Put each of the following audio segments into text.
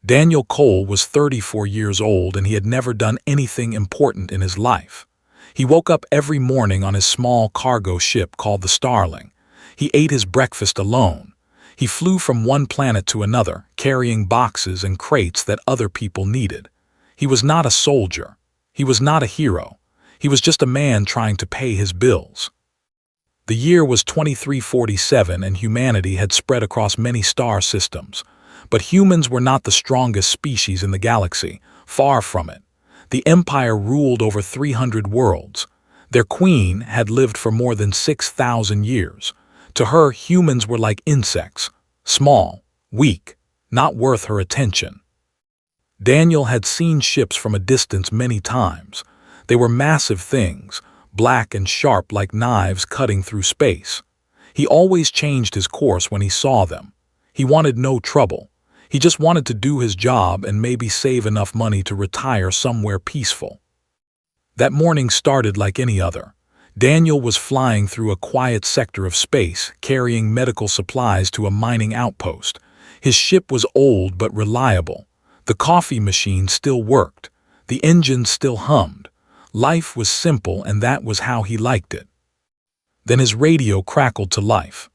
Daniel Cole was 34 years old and he had never done anything important in his life. He woke up every morning on his small cargo ship called the Starling. He ate his breakfast alone. He flew from one planet to another, carrying boxes and crates that other people needed. He was not a soldier. He was not a hero. He was just a man trying to pay his bills. The year was 2347 and humanity had spread across many star systems. But humans were not the strongest species in the galaxy, far from it. The Empire ruled over 300 worlds. Their queen had lived for more than 6,000 years. To her, humans were like insects, small, weak, not worth her attention. Daniel had seen ships from a distance many times. They were massive things, black and sharp like knives cutting through space. He always changed his course when he saw them. He wanted no trouble. He just wanted to do his job and maybe save enough money to retire somewhere peaceful. That morning started like any other. Daniel was flying through a quiet sector of space, carrying medical supplies to a mining outpost. His ship was old but reliable. The coffee machine still worked. The engine still hummed. Life was simple, and that was how he liked it. Then his radio crackled to life.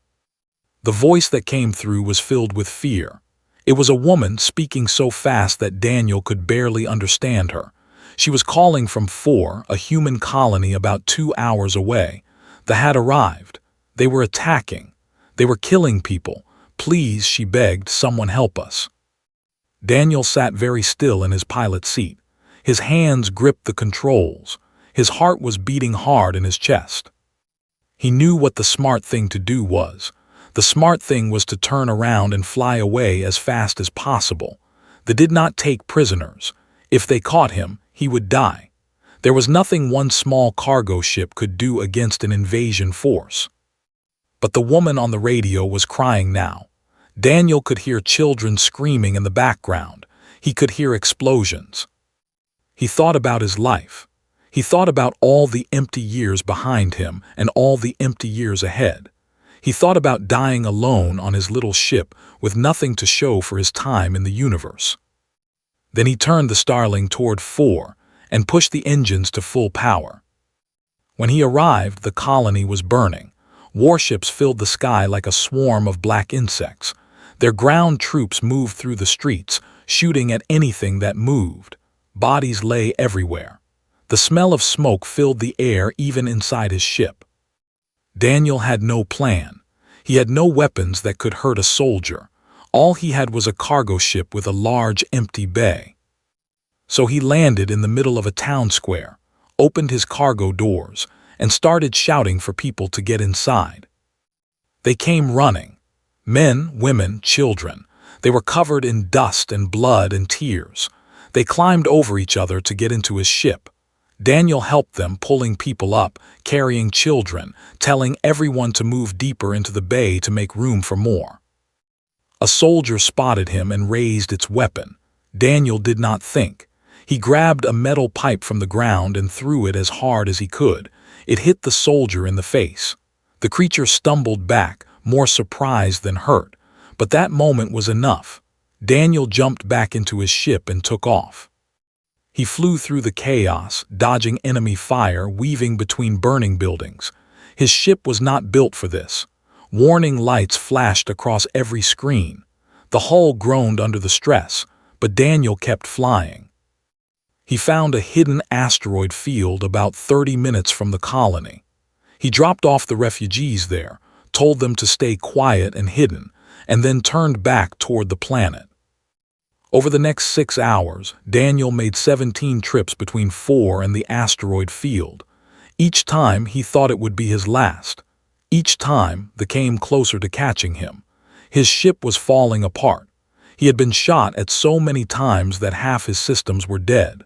The voice that came through was filled with fear. It was a woman speaking so fast that Daniel could barely understand her. She was calling from 4, a human colony about 2 hours away. The had arrived. They were attacking. They were killing people. Please, she begged, someone help us. Daniel sat very still in his pilot's seat. His hands gripped the controls. His heart was beating hard in his chest. He knew what the smart thing to do was. The smart thing was to turn around and fly away as fast as possible. They did not take prisoners. If they caught him, he would die. There was nothing one small cargo ship could do against an invasion force. But the woman on the radio was crying now. Daniel could hear children screaming in the background. He could hear explosions. He thought about his life. He thought about all the empty years behind him and all the empty years ahead. He thought about dying alone on his little ship with nothing to show for his time in the universe. Then he turned the Starling toward 4 and pushed the engines to full power. When he arrived, the colony was burning. Warships filled the sky like a swarm of black insects. Their ground troops moved through the streets, shooting at anything that moved. Bodies lay everywhere. The smell of smoke filled the air even inside his ship. Daniel had no plan. He had no weapons that could hurt a soldier. All he had was a cargo ship with a large empty bay. So he landed in the middle of a town square, opened his cargo doors, and started shouting for people to get inside. They came running. Men, women, children. They were covered in dust and blood and tears. They climbed over each other to get into his ship. Daniel helped them, pulling people up, carrying children, telling everyone to move deeper into the bay to make room for more. A soldier spotted him and raised its weapon. Daniel did not think. He grabbed a metal pipe from the ground and threw it as hard as he could. It hit the soldier in the face. The creature stumbled back, more surprised than hurt. But that moment was enough. Daniel jumped back into his ship and took off. He flew through the chaos, dodging enemy fire, weaving between burning buildings. His ship was not built for this. Warning lights flashed across every screen. The hull groaned under the stress, but Daniel kept flying. He found a hidden asteroid field about 30 minutes from the colony. He dropped off the refugees there, told them to stay quiet and hidden, and then turned back toward the planet. Over the next 6 hours, Daniel made 17 trips between 4 and the asteroid field. Each time he thought it would be his last. Each time they came closer to catching him. His ship was falling apart. He had been shot at so many times that half his systems were dead.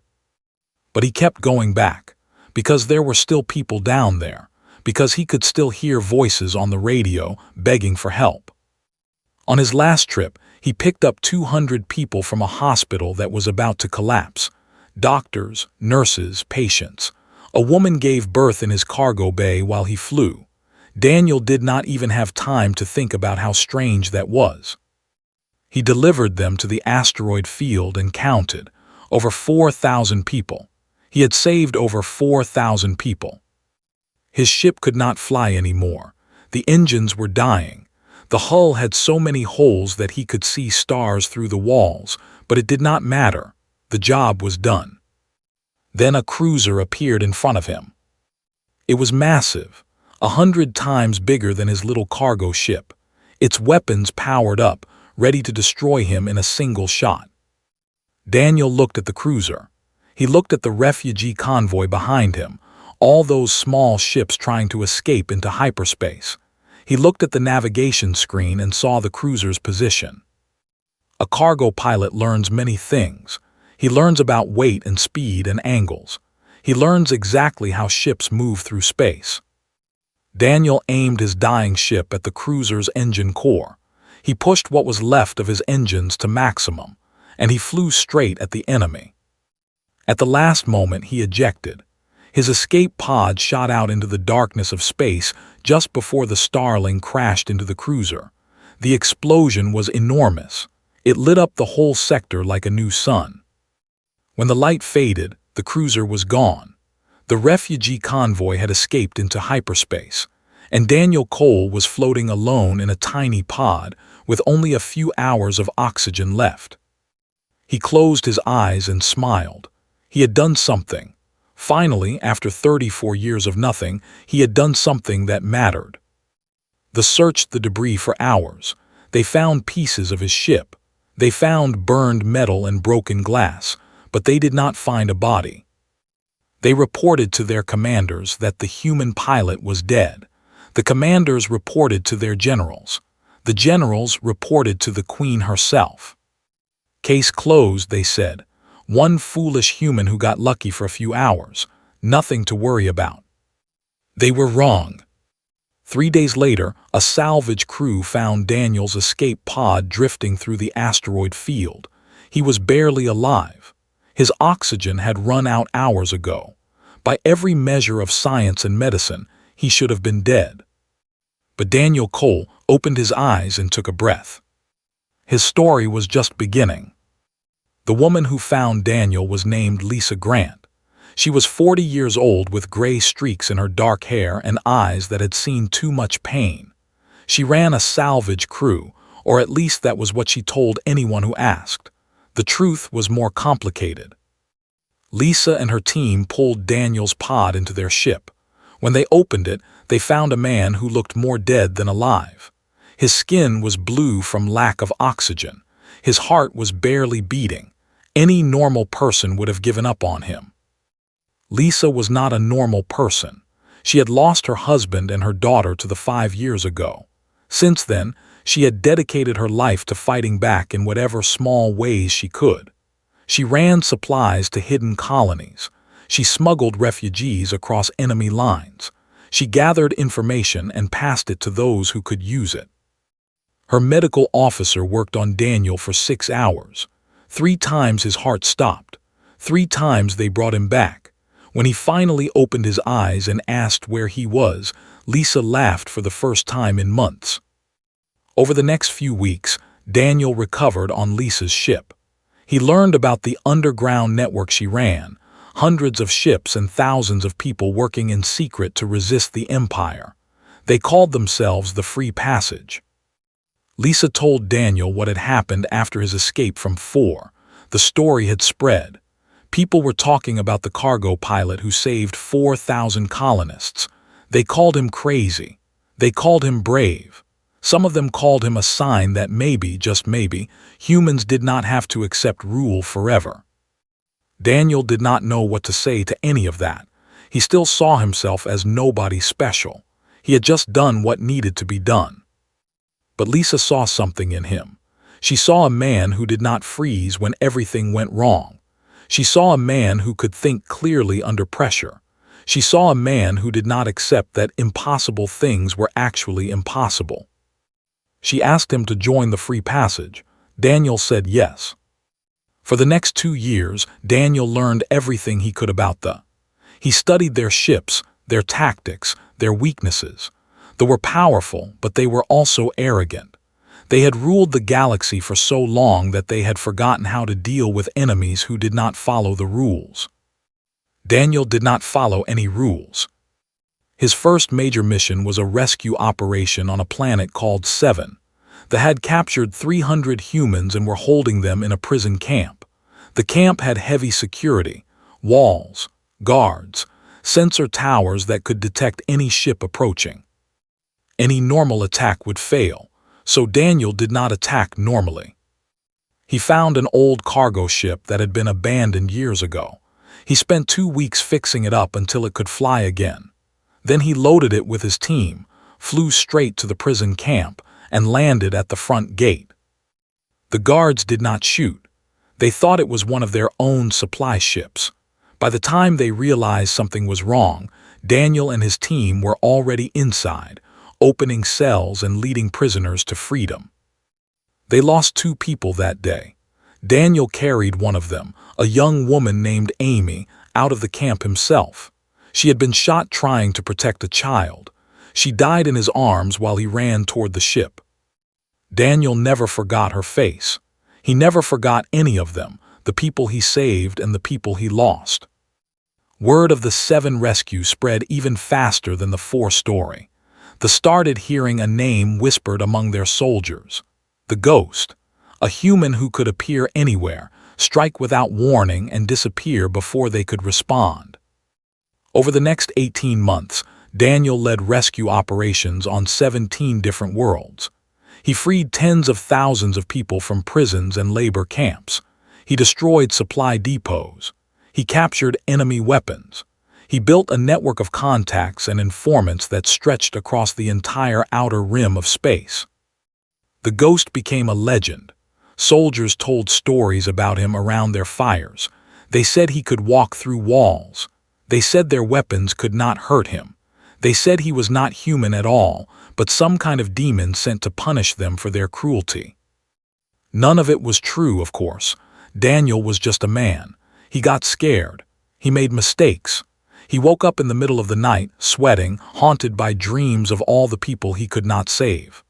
But he kept going back, because there were still people down there, because he could still hear voices on the radio begging for help. On his last trip, he picked up 200 people from a hospital that was about to collapse. Doctors, nurses, patients. A woman gave birth in his cargo bay while he flew. Daniel did not even have time to think about how strange that was. He delivered them to the asteroid field and counted. Over 4,000 people. He had saved over 4,000 people. His ship could not fly anymore. The engines were dying. The hull had so many holes that he could see stars through the walls, but it did not matter. The job was done. Then a cruiser appeared in front of him. It was massive, 100 times bigger than his little cargo ship. Its weapons powered up, ready to destroy him in a single shot. Daniel looked at the cruiser. He looked at the refugee convoy behind him, all those small ships trying to escape into hyperspace. He looked at the navigation screen and saw the cruiser's position. A cargo pilot learns many things. He learns about weight and speed and angles. He learns exactly how ships move through space. Daniel aimed his dying ship at the cruiser's engine core. He pushed what was left of his engines to maximum, and he flew straight at the enemy. At the last moment, he ejected. His escape pod shot out into the darkness of space just before the Starling crashed into the cruiser. The explosion was enormous. It lit up the whole sector like a new sun. When the light faded, the cruiser was gone. The refugee convoy had escaped into hyperspace, and Daniel Cole was floating alone in a tiny pod with only a few hours of oxygen left. He closed his eyes and smiled. He had done something. Finally, after 34 years of nothing, he had done something that mattered. They searched the debris for hours. They found pieces of his ship. They found burned metal and broken glass, but they did not find a body. They reported to their commanders that the human pilot was dead. The commanders reported to their generals. The generals reported to the Queen herself. Case closed, they said. One foolish human who got lucky for a few hours. Nothing to worry about. They were wrong. 3 days later, a salvage crew found Daniel's escape pod drifting through the asteroid field. He was barely alive. His oxygen had run out hours ago. By every measure of science and medicine, he should have been dead. But Daniel Cole opened his eyes and took a breath. His story was just beginning. The woman who found Daniel was named Lisa Grant. She was 40 years old with gray streaks in her dark hair and eyes that had seen too much pain. She ran a salvage crew, or at least that was what she told anyone who asked. The truth was more complicated. Lisa and her team pulled Daniel's pod into their ship. When they opened it, they found a man who looked more dead than alive. His skin was blue from lack of oxygen. His heart was barely beating. Any normal person would have given up on him. Lisa was not a normal person. She had lost her husband and her daughter to the 5 years ago. Since then, she had dedicated her life to fighting back in whatever small ways she could. She ran supplies to hidden colonies. She smuggled refugees across enemy lines. She gathered information and passed it to those who could use it. Her medical officer worked on Daniel for 6 hours. 3 times his heart stopped. 3 times they brought him back. When he finally opened his eyes and asked where he was, Lisa laughed for the first time in months. Over the next few weeks, Daniel recovered on Lisa's ship. He learned about the underground network she ran, hundreds of ships and thousands of people working in secret to resist the Empire. They called themselves the Free Passage. Lisa told Daniel what had happened after his escape from 4. The story had spread. People were talking about the cargo pilot who saved 4,000 colonists. They called him crazy. They called him brave. Some of them called him a sign that maybe, just maybe, humans did not have to accept rule forever. Daniel did not know what to say to any of that. He still saw himself as nobody special. He had just done what needed to be done. But Lisa saw something in him. She saw a man who did not freeze when everything went wrong. She saw a man who could think clearly under pressure. She saw a man who did not accept that impossible things were actually impossible. She asked him to join the Free Passage. Daniel said yes. For the next 2 years, Daniel learned everything he could about the. He studied their ships, their tactics, their weaknesses. They were powerful, but they were also arrogant. They had ruled the galaxy for so long that they had forgotten how to deal with enemies who did not follow the rules. Daniel did not follow any rules. His first major mission was a rescue operation on a planet called Seven. They had captured 300 humans and were holding them in a prison camp. The camp had heavy security, walls, guards, sensor towers that could detect any ship approaching. Any normal attack would fail, so Daniel did not attack normally. He found an old cargo ship that had been abandoned years ago. He spent 2 weeks fixing it up until it could fly again. Then he loaded it with his team, flew straight to the prison camp, and landed at the front gate. The guards did not shoot. They thought it was one of their own supply ships. By the time they realized something was wrong, Daniel and his team were already inside, opening cells and leading prisoners to freedom. They lost 2 people that day. Daniel carried one of them, a young woman named Amy, out of the camp himself. She had been shot trying to protect a child. She died in his arms while he ran toward the ship. Daniel never forgot her face. He never forgot any of them, the people he saved and the people he lost. Word of the 7 rescue spread even faster than the 4 story. They started hearing a name whispered among their soldiers. The Ghost, a human who could appear anywhere, strike without warning and disappear before they could respond. Over the next 18 months, Daniel led rescue operations on 17 different worlds. He freed tens of thousands of people from prisons and labor camps. He destroyed supply depots. He captured enemy weapons. He built a network of contacts and informants that stretched across the entire outer rim of space. The Ghost became a legend. Soldiers told stories about him around their fires. They said he could walk through walls. They said their weapons could not hurt him. They said he was not human at all, but some kind of demon sent to punish them for their cruelty. None of it was true, of course. Daniel was just a man. He got scared. He made mistakes. He woke up in the middle of the night, sweating, haunted by dreams of all the people he could not save.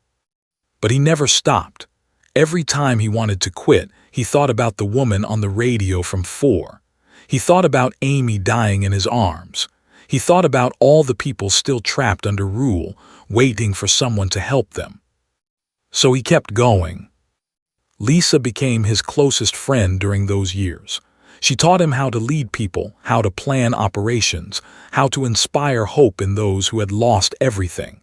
But he never stopped. Every time he wanted to quit, he thought about the woman on the radio from 4. He thought about Amy dying in his arms. He thought about all the people still trapped under rule, waiting for someone to help them. So he kept going. Lisa became his closest friend during those years. She taught him how to lead people, how to plan operations, how to inspire hope in those who had lost everything.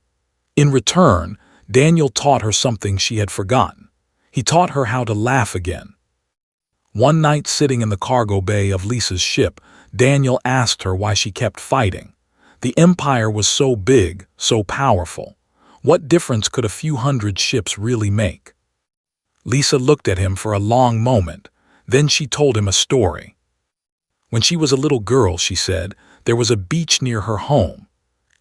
In return, Daniel taught her something she had forgotten. He taught her how to laugh again. One night, sitting in the cargo bay of Lisa's ship, Daniel asked her why she kept fighting. The Empire was so big, so powerful. What difference could a few hundred ships really make? Lisa looked at him for a long moment. Then she told him a story. When she was a little girl, she said, there was a beach near her home.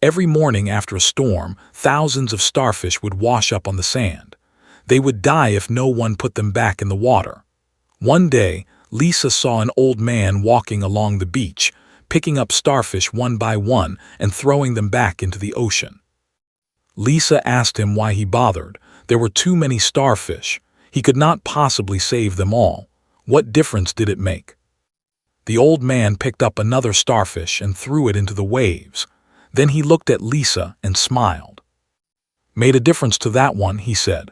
Every morning after a storm, thousands of starfish would wash up on the sand. They would die if no one put them back in the water. One day, Lisa saw an old man walking along the beach, picking up starfish one by one and throwing them back into the ocean. Lisa asked him why he bothered. There were too many starfish. He could not possibly save them all. What difference did it make? The old man picked up another starfish and threw it into the waves. Then he looked at Lisa and smiled. Made a difference to that one, he said.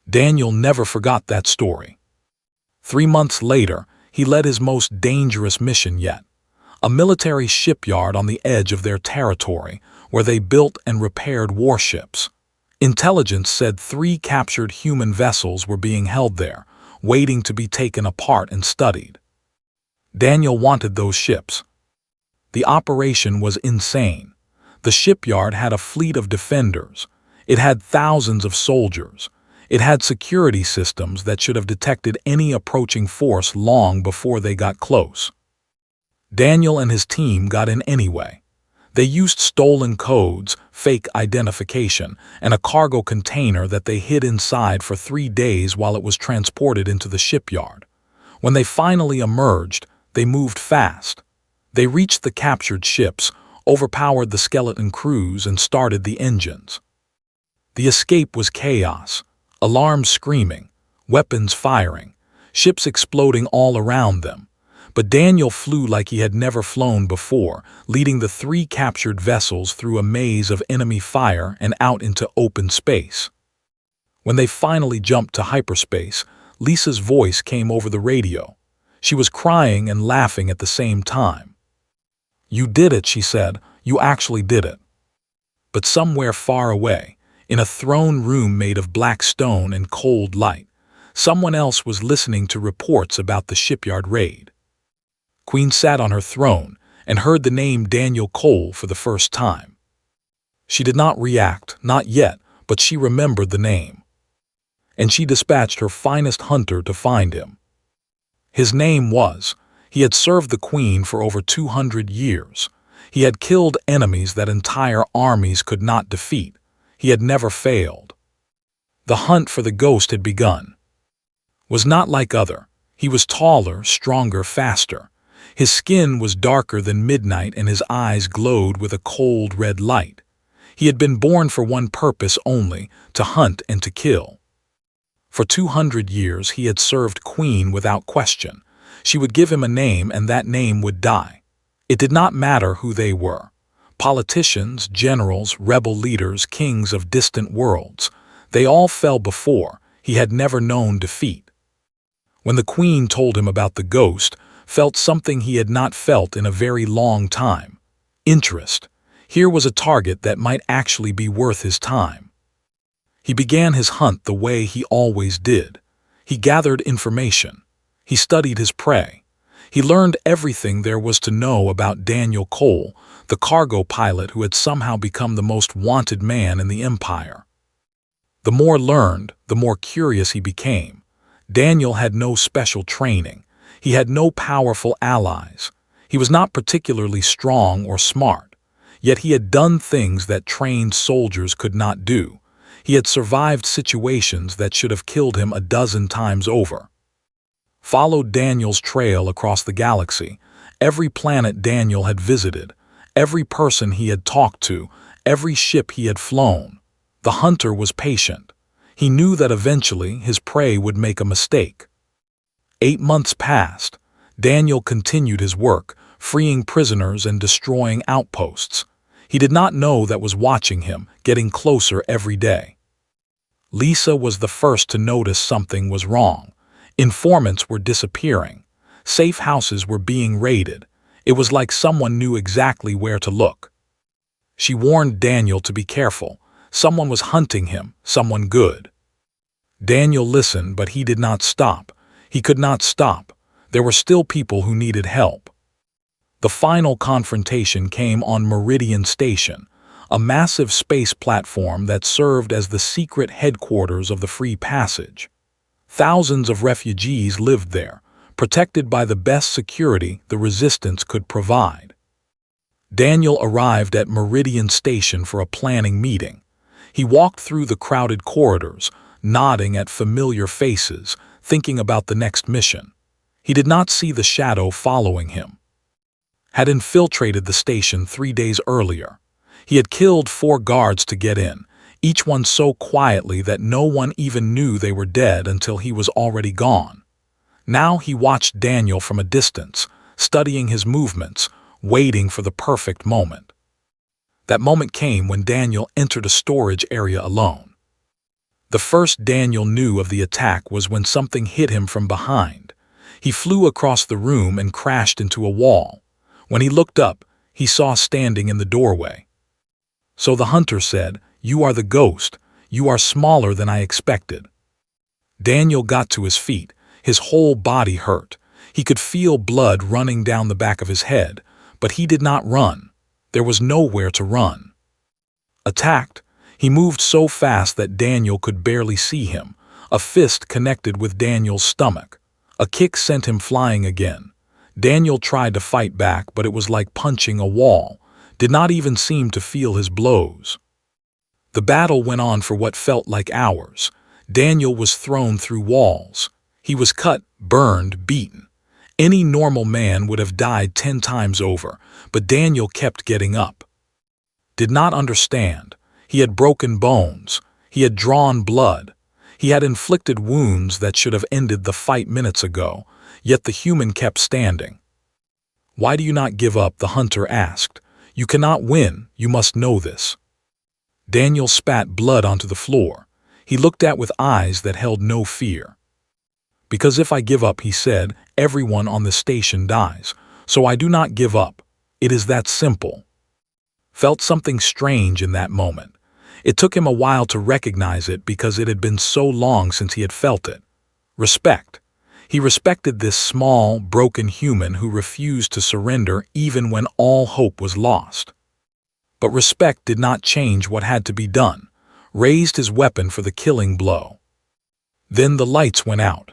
Daniel never forgot that story. 3 months later, he led his most dangerous mission yet. A military shipyard on the edge of their territory, where they built and repaired warships. Intelligence said 3 captured human vessels were being held there, waiting to be taken apart and studied. Daniel wanted those ships. The operation was insane. The shipyard had a fleet of defenders. It had thousands of soldiers. It had security systems that should have detected any approaching force long before they got close. Daniel and his team got in anyway. They used stolen codes, fake identification, and a cargo container that they hid inside for 3 days while it was transported into the shipyard. When they finally emerged, they moved fast. They reached the captured ships, overpowered the skeleton crews, and started the engines. The escape was chaos. Alarms screaming, weapons firing, ships exploding all around them. But Daniel flew like he had never flown before, leading the 3 captured vessels through a maze of enemy fire and out into open space. When they finally jumped to hyperspace, Lisa's voice came over the radio. She was crying and laughing at the same time. "You did it," she said. "You actually did it." But somewhere far away, in a throne room made of black stone and cold light, someone else was listening to reports about the shipyard raid. Queen sat on her throne and heard the name Daniel Cole for the first time. She did not react, not yet, but she remembered the name. And she dispatched her finest hunter to find him. His name was, he had served the Queen for over 200 years. He had killed enemies that entire armies could not defeat. He had never failed. The hunt for the ghost had begun. Was not like other. He was taller, stronger, faster. His skin was darker than midnight and his eyes glowed with a cold red light. He had been born for one purpose only, to hunt and to kill. For 200 years he had served Queen without question. She would give him a name and that name would die. It did not matter who they were. Politicians, generals, rebel leaders, kings of distant worlds. They all fell before. He had never known defeat. When the Queen told him about the ghost, felt something he had not felt in a very long time. Interest. Here was a target that might actually be worth his time. He began his hunt the way he always did. He gathered information. He studied his prey. He learned everything there was to know about Daniel Cole, the cargo pilot who had somehow become the most wanted man in the Empire. The more learned, the more curious he became. Daniel had no special training. He had no powerful allies. He was not particularly strong or smart. Yet he had done things that trained soldiers could not do. He had survived situations that should have killed him a dozen times over. Followed Daniel's trail across the galaxy. Every planet Daniel had visited, every person he had talked to, every ship he had flown. The hunter was patient. He knew that eventually his prey would make a mistake. 8 months passed. Daniel continued his work, freeing prisoners and destroying outposts. He did not know that was watching him, getting closer every day. Lisa was the first to notice something was wrong. Informants were disappearing. Safe houses were being raided. It was like someone knew exactly where to look. She warned Daniel to be careful. Someone was hunting him, someone good. Daniel listened, but he did not stop. He could not stop. There were still people who needed help. The final confrontation came on Meridian Station, a massive space platform that served as the secret headquarters of the Free Passage. Thousands of refugees lived there, protected by the best security the Resistance could provide. Daniel arrived at Meridian Station for a planning meeting. He walked through the crowded corridors, nodding at familiar faces, thinking about the next mission. He did not see the shadow following him. Had infiltrated the station 3 days earlier. He had killed 4 guards to get in, each one so quietly that no one even knew they were dead until he was already gone. Now he watched Daniel from a distance, studying his movements, waiting for the perfect moment. That moment came when Daniel entered a storage area alone. The first Daniel knew of the attack was when something hit him from behind. He flew across the room and crashed into a wall. When he looked up, he saw standing in the doorway. So the hunter said, "You are the ghost. You are smaller than I expected." Daniel got to his feet. His whole body hurt. He could feel blood running down the back of his head, but he did not run. There was nowhere to run. Attacked, he moved so fast that Daniel could barely see him. A fist connected with Daniel's stomach. A kick sent him flying again. Daniel tried to fight back, but it was like punching a wall. Did not even seem to feel his blows. The battle went on for what felt like hours. Daniel was thrown through walls. He was cut, burned, beaten. Any normal man would have died 10 times over, but Daniel kept getting up. Did not understand. He had broken bones. He had drawn blood. He had inflicted wounds that should have ended the fight minutes ago, yet the human kept standing. "Why do you not give up?" the hunter asked. "You cannot win, you must know this." Daniel spat blood onto the floor. He looked at with eyes that held no fear. "Because if I give up," he said, "everyone on the station dies. So I do not give up. It is that simple." Felt something strange in that moment. It took him a while to recognize it because it had been so long since he had felt it. Respect. He respected this small, broken human who refused to surrender even when all hope was lost. But respect did not change what had to be done. Raised his weapon for the killing blow. Then the lights went out.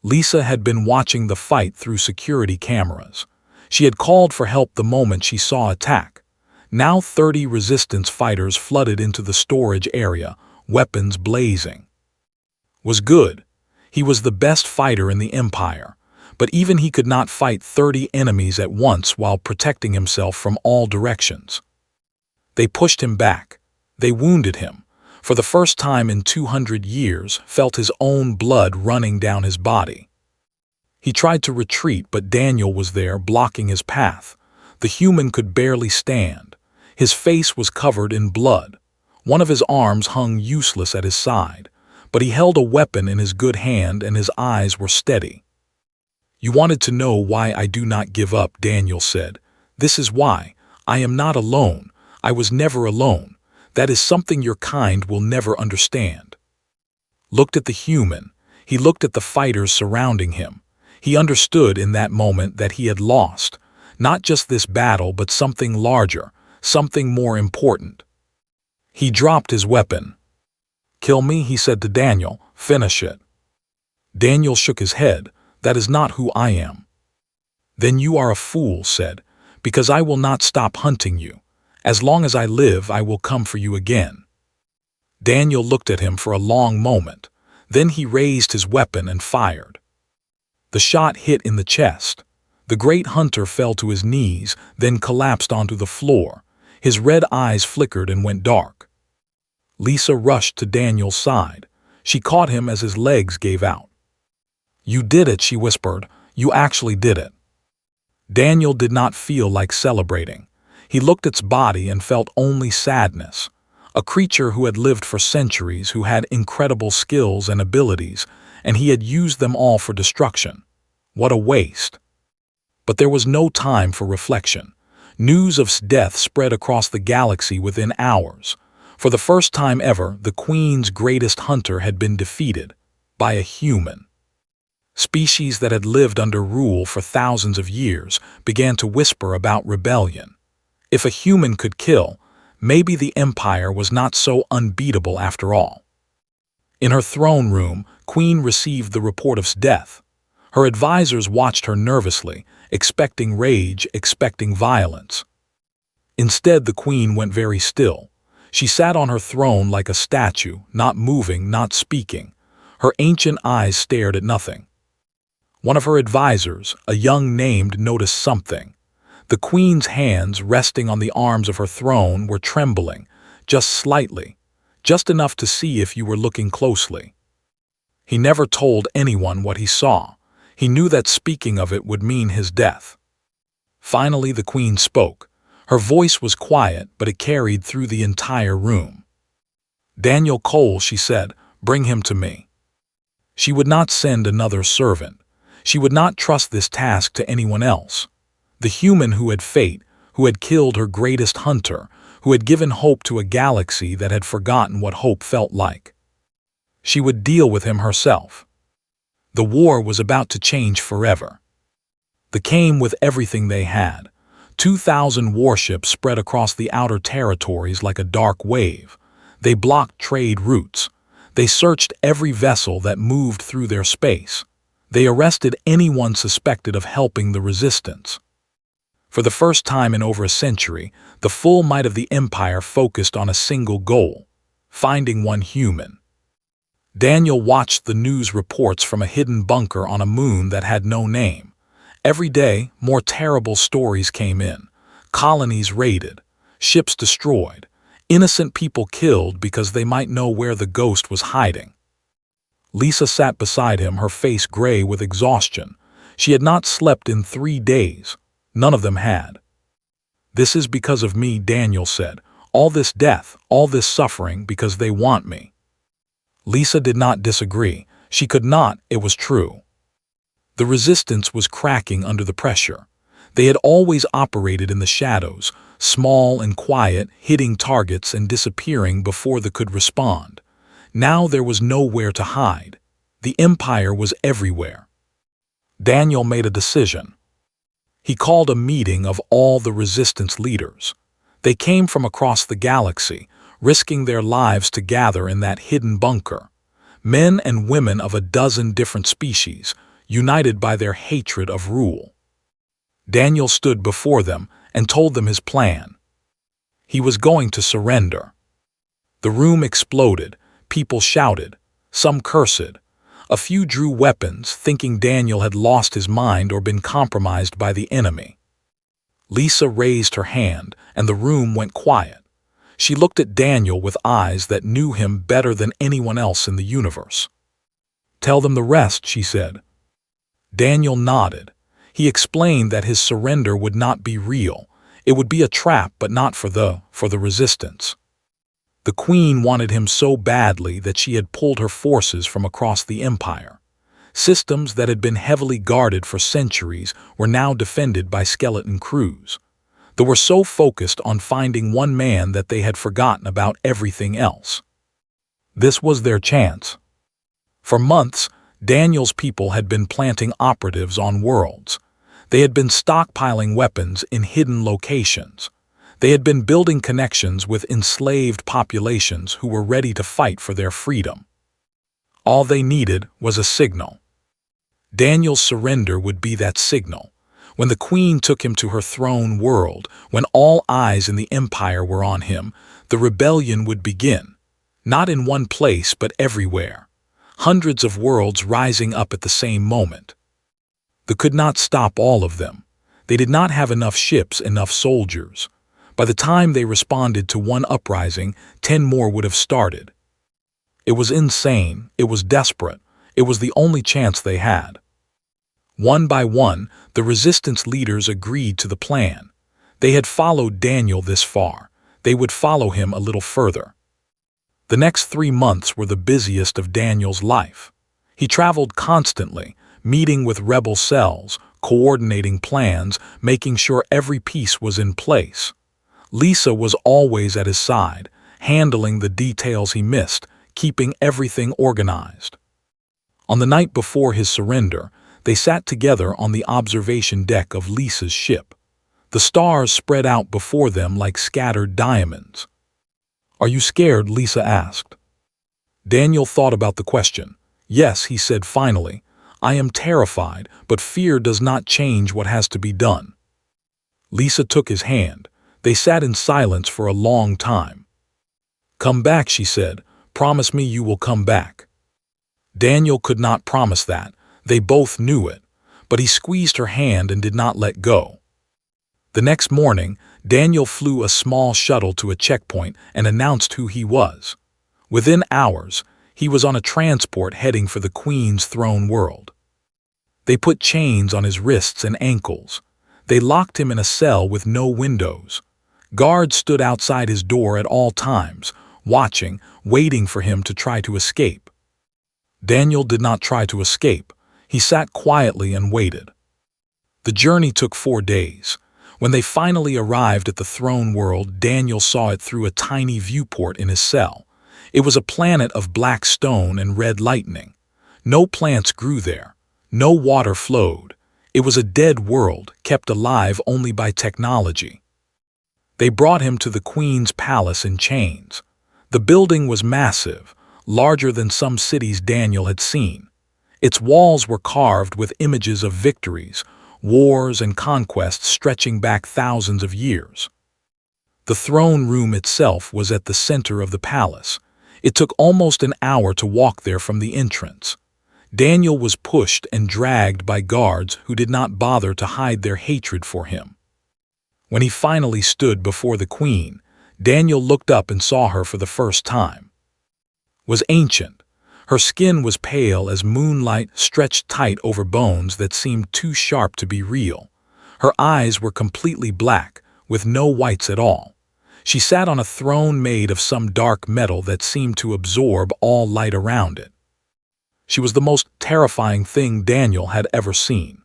Lisa had been watching the fight through security cameras. She had called for help the moment she saw attack. Now 30 resistance fighters flooded into the storage area, weapons blazing. Was good. He was the best fighter in the Empire, but even he could not fight 30 enemies at once while protecting himself from all directions. They pushed him back. They wounded him. For the first time in 200 years, felt his own blood running down his body. He tried to retreat, but Daniel was there, blocking his path. The human could barely stand. His face was covered in blood. One of his arms hung useless at his side, but he held a weapon in his good hand and his eyes were steady. "You wanted to know why I do not give up," Daniel said. "This is why. I am not alone. I was never alone. That is something your kind will never understand." Looked at the human. He looked at the fighters surrounding him. He understood in that moment that he had lost, not just this battle but something larger, something more important. He dropped his weapon. "Kill me," he said to Daniel. "Finish it." Daniel shook his head. "That is not who I am." "Then you are a fool," said, "because I will not stop hunting you. As long as I live, I will come for you again." Daniel looked at him for a long moment. Then he raised his weapon and fired. The shot hit in the chest. The great hunter fell to his knees, then collapsed onto the floor. His red eyes flickered and went dark. Lisa rushed to Daniel's side. She caught him as his legs gave out. "You did it," she whispered. "You actually did it." Daniel did not feel like celebrating. He looked at its body and felt only sadness. A creature who had lived for centuries, who had incredible skills and abilities, and he had used them all for destruction. What a waste. But there was no time for reflection. News of death spread across the galaxy within hours. For the first time ever, the Queen's greatest hunter had been defeated by a human. Species that had lived under rule for thousands of years began to whisper about rebellion. If a human could kill, maybe the Empire was not so unbeatable after all. In her throne room, Queen received the report of death. Her advisors watched her nervously, expecting rage, expecting violence. Instead, the Queen went very still. She sat on her throne like a statue, not moving, not speaking. Her ancient eyes stared at nothing. One of her advisors, a young named, noticed something. The Queen's hands, resting on the arms of her throne, were trembling, just slightly, just enough to see if you were looking closely. He never told anyone what he saw. He knew that speaking of it would mean his death. Finally, the Queen spoke. Her voice was quiet, but it carried through the entire room. "Daniel Cole," she said, "bring him to me." She would not send another servant. She would not trust this task to anyone else. The human who had fate, who had killed her greatest hunter, who had given hope to a galaxy that had forgotten what hope felt like. She would deal with him herself. The war was about to change forever. They came with everything they had. 2,000 warships spread across the outer territories like a dark wave. They blocked trade routes. They searched every vessel that moved through their space. They arrested anyone suspected of helping the resistance. For the first time in over a century, the full might of the Empire focused on a single goal: finding one human. Daniel watched the news reports from a hidden bunker on a moon that had no name. Every day, more terrible stories came in. Colonies raided, ships destroyed, innocent people killed because they might know where the ghost was hiding. Lisa sat beside him, her face gray with exhaustion. She had not slept in 3 days. None of them had. "This is because of me," Daniel said. "All this death, all this suffering, because they want me." Lisa did not disagree. She could not, it was true. The resistance was cracking under the pressure. They had always operated in the shadows, small and quiet, hitting targets and disappearing before they could respond. Now there was nowhere to hide. The Empire was everywhere. Daniel made a decision. He called a meeting of all the resistance leaders. They came from across the galaxy, risking their lives to gather in that hidden bunker. Men and women of a dozen different species, united by their hatred of rule. Daniel stood before them and told them his plan. He was going to surrender. The room exploded. People shouted. Some cursed. A few drew weapons, thinking Daniel had lost his mind or been compromised by the enemy. Lisa raised her hand, and the room went quiet. She looked at Daniel with eyes that knew him better than anyone else in the universe. "Tell them the rest," she said. Daniel nodded. He explained that his surrender would not be real. It would be a trap, but not for the resistance. The Queen wanted him so badly that she had pulled her forces from across the Empire. Systems that had been heavily guarded for centuries were now defended by skeleton crews. They were so focused on finding one man that they had forgotten about everything else. This was their chance. For months, Daniel's people had been planting operatives on worlds. They had been stockpiling weapons in hidden locations. They had been building connections with enslaved populations who were ready to fight for their freedom. All they needed was a signal. Daniel's surrender would be that signal. When the Queen took him to her throne world, when all eyes in the Empire were on him, the rebellion would begin. Not in one place, but everywhere. Hundreds of worlds rising up at the same moment. They could not stop all of them. They did not have enough ships, enough soldiers. By the time they responded to one uprising, 10 more would have started. It was insane. It was desperate. It was the only chance they had. One by one, the resistance leaders agreed to the plan. They had followed Daniel this far. They would follow him a little further. The next 3 months were the busiest of Daniel's life. He traveled constantly, meeting with rebel cells, coordinating plans, making sure every piece was in place. Lisa was always at his side, handling the details he missed, keeping everything organized. On the night before his surrender, they sat together on the observation deck of Lisa's ship. The stars spread out before them like scattered diamonds. "Are you scared?" Lisa asked. Daniel thought about the question. "Yes," he said finally. "I am terrified, but fear does not change what has to be done." Lisa took his hand. They sat in silence for a long time. "Come back," she said. "Promise me you will come back." Daniel could not promise that. They both knew it. But he squeezed her hand and did not let go. The next morning, Daniel flew a small shuttle to a checkpoint and announced who he was. Within hours, he was on a transport heading for the Queen's throne world. They put chains on his wrists and ankles. They locked him in a cell with no windows. Guards stood outside his door at all times, watching, waiting for him to try to escape. Daniel did not try to escape. He sat quietly and waited. The journey took 4 days. When they finally arrived at the throne world, Daniel saw it through a tiny viewport in his cell. It was a planet of black stone and red lightning. No plants grew there. No water flowed. It was a dead world, kept alive only by technology. They brought him to the Queen's palace in chains. The building was massive, larger than some cities Daniel had seen. Its walls were carved with images of victories, wars and conquests stretching back thousands of years. The throne room itself was at the center of the palace. It took almost an hour to walk there from the entrance. Daniel was pushed and dragged by guards who did not bother to hide their hatred for him. When he finally stood before the Queen, Daniel looked up and saw her for the first time. Was ancient. Her skin was pale as moonlight stretched tight over bones that seemed too sharp to be real. Her eyes were completely black, with no whites at all. She sat on a throne made of some dark metal that seemed to absorb all light around it. She was the most terrifying thing Daniel had ever seen.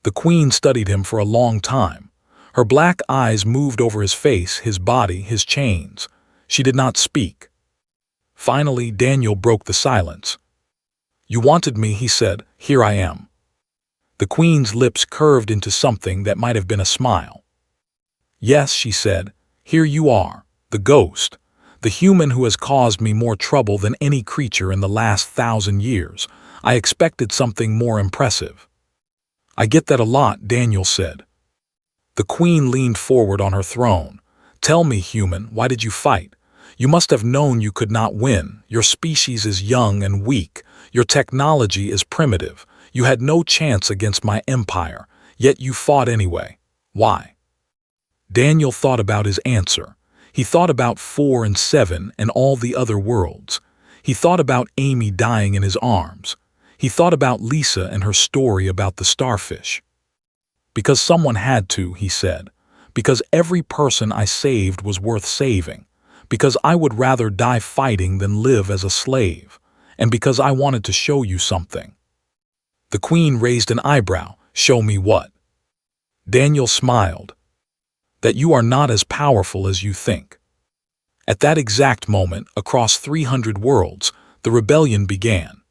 The queen studied him for a long time. Her black eyes moved over his face, his body, his chains. She did not speak. Finally, Daniel broke the silence. "You wanted me," he said. "Here I am." The queen's lips curved into something that might have been a smile. "Yes," she said, "here you are, the ghost, the human who has caused me more trouble than any creature in the last 1,000 years. I expected something more impressive." "I get that a lot," Daniel said. The queen leaned forward on her throne. "Tell me, human, why did you fight? You must have known you could not win. Your species is young and weak. Your technology is primitive. You had no chance against my empire, yet you fought anyway. Why?" Daniel thought about his answer. He thought about 4 and 7 and all the other worlds. He thought about Amy dying in his arms. He thought about Lisa and her story about the starfish. "Because someone had to," he said. "Because every person I saved was worth saving. Because I would rather die fighting than live as a slave. And because I wanted to show you something." The queen raised an eyebrow. "Show me what?" Daniel smiled. "That you are not as powerful as you think." At that exact moment, across 300 worlds, the rebellion began.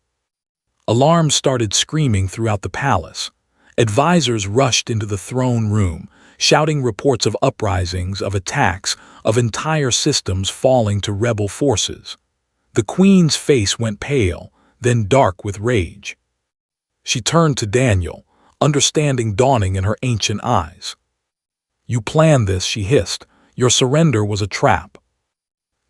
Alarms started screaming throughout the palace. Advisors rushed into the throne room, shouting reports of uprisings, of attacks, of entire systems falling to rebel forces. The queen's face went pale, then dark with rage. She turned to Daniel, understanding dawning in her ancient eyes. "You planned this," she hissed. "Your surrender was a trap."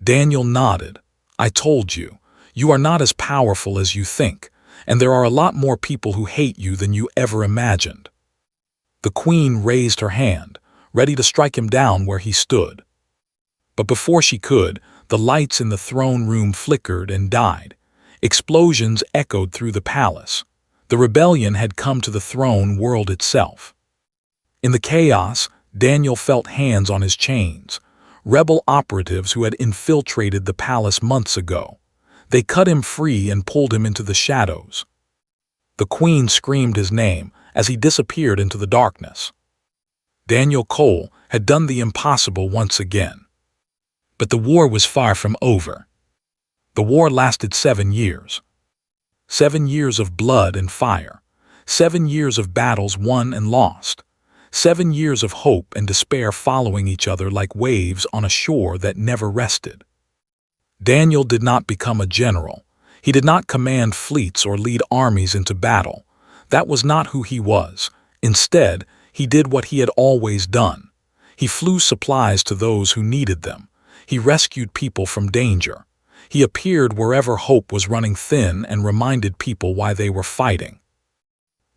Daniel nodded. "I told you. You are not as powerful as you think, and there are a lot more people who hate you than you ever imagined." The queen raised her hand, ready to strike him down where he stood. But before she could, the lights in the throne room flickered and died. Explosions echoed through the palace. The rebellion had come to the throne world itself. In the chaos, Daniel felt hands on his chains. Rebel operatives who had infiltrated the palace months ago. They cut him free and pulled him into the shadows. The queen screamed his name as he disappeared into the darkness. Daniel Cole had done the impossible once again. But the war was far from over. The war lasted 7 years. 7 years of blood and fire. 7 years of battles won and lost. 7 years of hope and despair following each other like waves on a shore that never rested. Daniel did not become a general. He did not command fleets or lead armies into battle. That was not who he was. Instead, he did what he had always done. He flew supplies to those who needed them. He rescued people from danger. He appeared wherever hope was running thin and reminded people why they were fighting.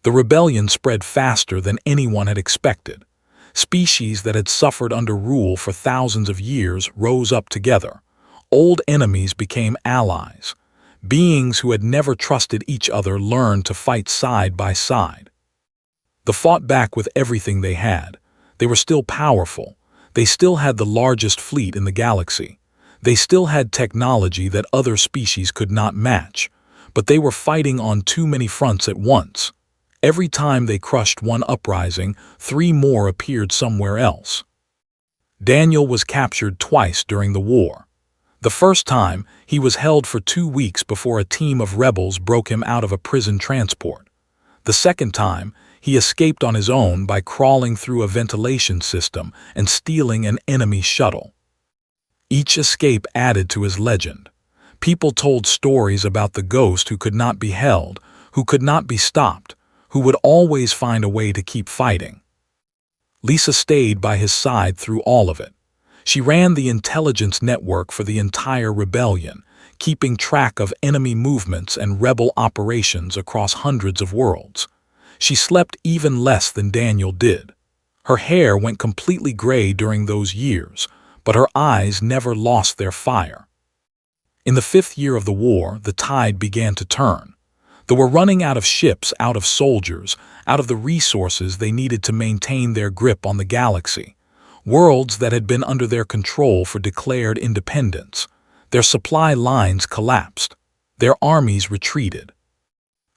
The rebellion spread faster than anyone had expected. Species that had suffered under rule for thousands of years rose up together. Old enemies became allies. Beings who had never trusted each other learned to fight side by side. They fought back with everything they had. They were still powerful. They still had the largest fleet in the galaxy. They still had technology that other species could not match. But they were fighting on too many fronts at once. Every time they crushed one uprising, 3 more appeared somewhere else. Daniel was captured twice during the war. The first time, he was held for 2 weeks before a team of rebels broke him out of a prison transport. The second time, he escaped on his own by crawling through a ventilation system and stealing an enemy shuttle. Each escape added to his legend. People told stories about the ghost who could not be held, who could not be stopped, who would always find a way to keep fighting. Lisa stayed by his side through all of it. She ran the intelligence network for the entire rebellion, keeping track of enemy movements and rebel operations across hundreds of worlds. She slept even less than Daniel did. Her hair went completely gray during those years, but her eyes never lost their fire. In the 5th year of the war, the tide began to turn. They were running out of ships, out of soldiers, out of the resources they needed to maintain their grip on the galaxy. Worlds that had been under their control for declared independence. Their supply lines collapsed. Their armies retreated.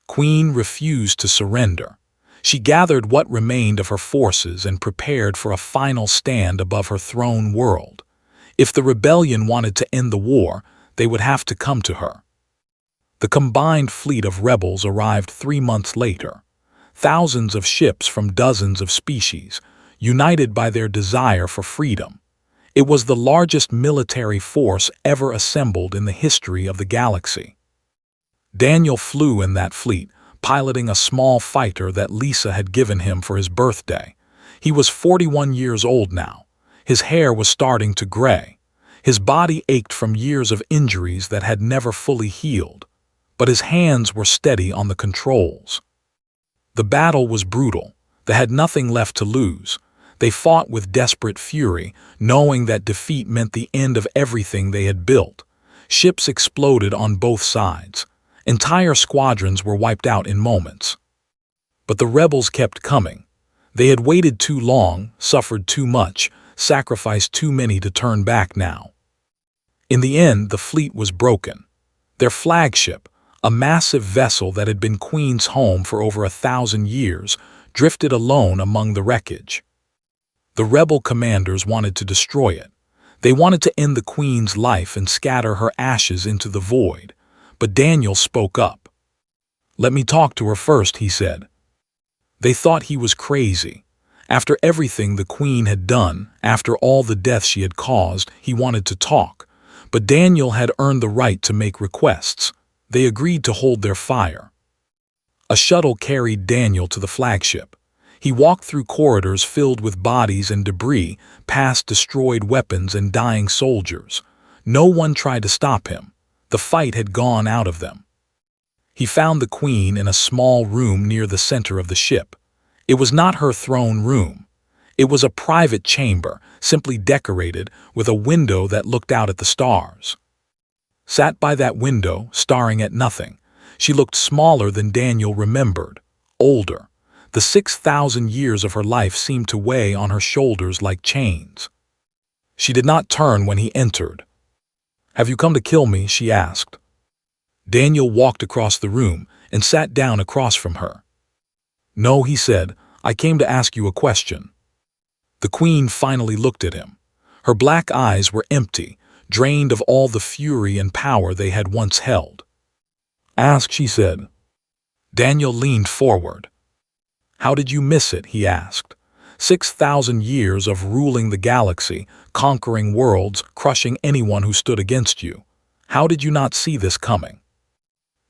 Queen refused to surrender. She gathered what remained of her forces and prepared for a final stand above her throne world. If the rebellion wanted to end the war, they would have to come to her. The combined fleet of rebels arrived 3 months later. Thousands of ships from dozens of species, united by their desire for freedom. It was the largest military force ever assembled in the history of the galaxy. Daniel flew in that fleet, piloting a small fighter that Lisa had given him for his birthday. He was 41 years old now. His hair was starting to gray. His body ached from years of injuries that had never fully healed, but his hands were steady on the controls. The battle was brutal. They had nothing left to lose. They fought with desperate fury, knowing that defeat meant the end of everything they had built. Ships exploded on both sides. Entire squadrons were wiped out in moments. But the rebels kept coming. They had waited too long, suffered too much, sacrificed too many to turn back now. In the end, the fleet was broken. Their flagship, a massive vessel that had been Queen's home for over 1,000 years, drifted alone among the wreckage. The rebel commanders wanted to destroy it. They wanted to end the Queen's life and scatter her ashes into the void. But Daniel spoke up. "Let me talk to her first," he said. They thought he was crazy. After everything the Queen had done, after all the deaths she had caused, he wanted to talk. But Daniel had earned the right to make requests. They agreed to hold their fire. A shuttle carried Daniel to the flagship. He walked through corridors filled with bodies and debris, past destroyed weapons and dying soldiers. No one tried to stop him. The fight had gone out of them. He found the Queen in a small room near the center of the ship. It was not her throne room. It was a private chamber, simply decorated, with a window that looked out at the stars. Sat by that window, staring at nothing, she looked smaller than Daniel remembered, older. The 6,000 years of her life seemed to weigh on her shoulders like chains. She did not turn when he entered. "Have you come to kill me?" she asked. Daniel walked across the room and sat down across from her. "No," he said, "I came to ask you a question." The Queen finally looked at him. Her black eyes were empty, drained of all the fury and power they had once held. "Ask," she said. Daniel leaned forward. "How did you miss it?" he asked. 6,000 years of ruling the galaxy, conquering worlds, crushing anyone who stood against you. How did you not see this coming?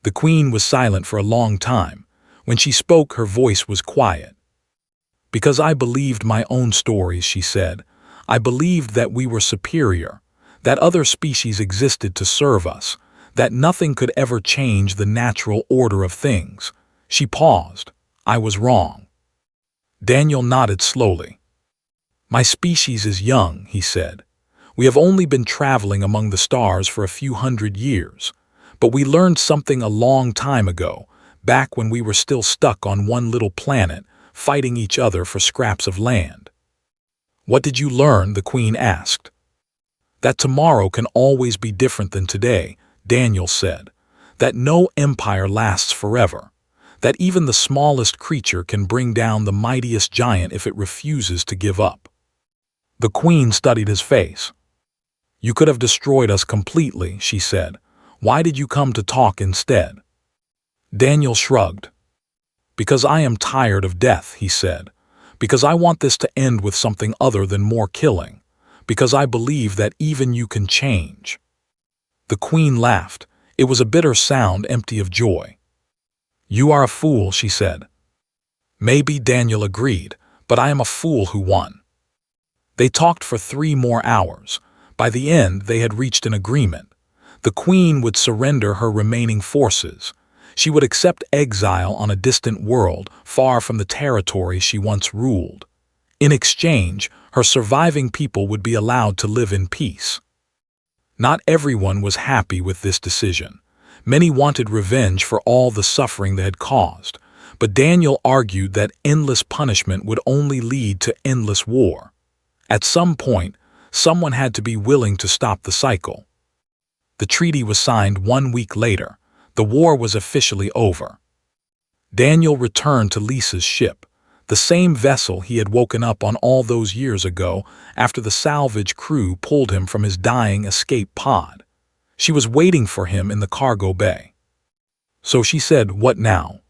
The Queen was silent for a long time. When she spoke, her voice was quiet. "Because I believed my own stories," she said. "I believed that we were superior, that other species existed to serve us, that nothing could ever change the natural order of things." She paused. "I was wrong." Daniel nodded slowly. "My species is young," he said. "We have only been traveling among the stars for a few hundred years. But we learned something a long time ago, back when we were still stuck on one little planet, fighting each other for scraps of land." "What did you learn?" the Queen asked. "That tomorrow can always be different than today," Daniel said. "That no empire lasts forever. That even the smallest creature can bring down the mightiest giant if it refuses to give up." The Queen studied his face. "You could have destroyed us completely," she said. "Why did you come to talk instead?" Daniel shrugged. "Because I am tired of death," he said. "Because I want this to end with something other than more killing. Because I believe that even you can change." The Queen laughed. It was a bitter sound, empty of joy. "You are a fool," she said. "Maybe," Daniel agreed, "but I am a fool who won." They talked for 3 more hours. By the end, they had reached an agreement. The Queen would surrender her remaining forces. She would accept exile on a distant world, far from the territory she once ruled. In exchange, her surviving people would be allowed to live in peace. Not everyone was happy with this decision. Many wanted revenge for all the suffering they had caused, but Daniel argued that endless punishment would only lead to endless war. At some point, someone had to be willing to stop the cycle. The treaty was signed 1 week later. The war was officially over. Daniel returned to Lisa's ship, the same vessel he had woken up on all those years ago after the salvage crew pulled him from his dying escape pod. She was waiting for him in the cargo bay. So she said, "What now?"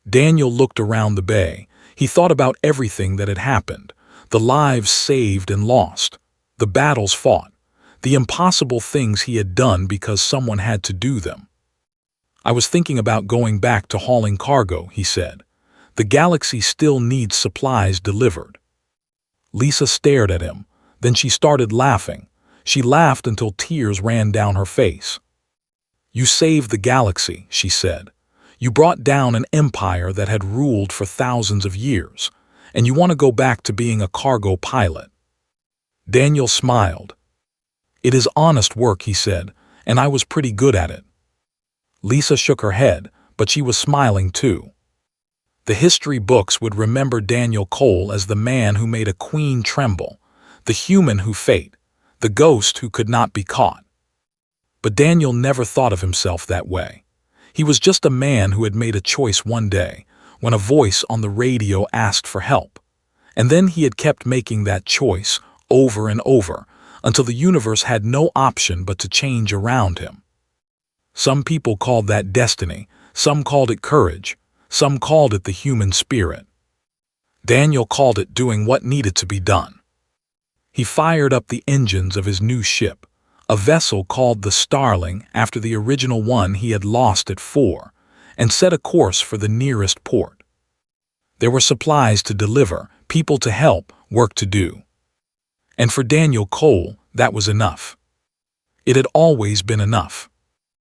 Daniel looked around the bay. He thought about everything that had happened, the lives saved and lost, the battles fought, the impossible things he had done because someone had to do them. "I was thinking about going back to hauling cargo," he said. "The galaxy still needs supplies delivered." Lisa stared at him. Then she started laughing. She laughed until tears ran down her face. "You saved the galaxy," she said. "You brought down an empire that had ruled for thousands of years, and you want to go back to being a cargo pilot." Daniel smiled. "It is honest work," he said, "and I was pretty good at it." Lisa shook her head, but she was smiling too. The history books would remember Daniel Cole as the man who made a queen tremble, the human who fate, the ghost who could not be caught. But Daniel never thought of himself that way. He was just a man who had made a choice one day, when a voice on the radio asked for help. And then he had kept making that choice over and over, until the universe had no option but to change around him. Some people called that destiny, some called it courage, some called it the human spirit. Daniel called it doing what needed to be done. He fired up the engines of his new ship, a vessel called the Starling after the original one he had lost at 4, and set a course for the nearest port. There were supplies to deliver, people to help, work to do. And for Daniel Cole, that was enough. It had always been enough.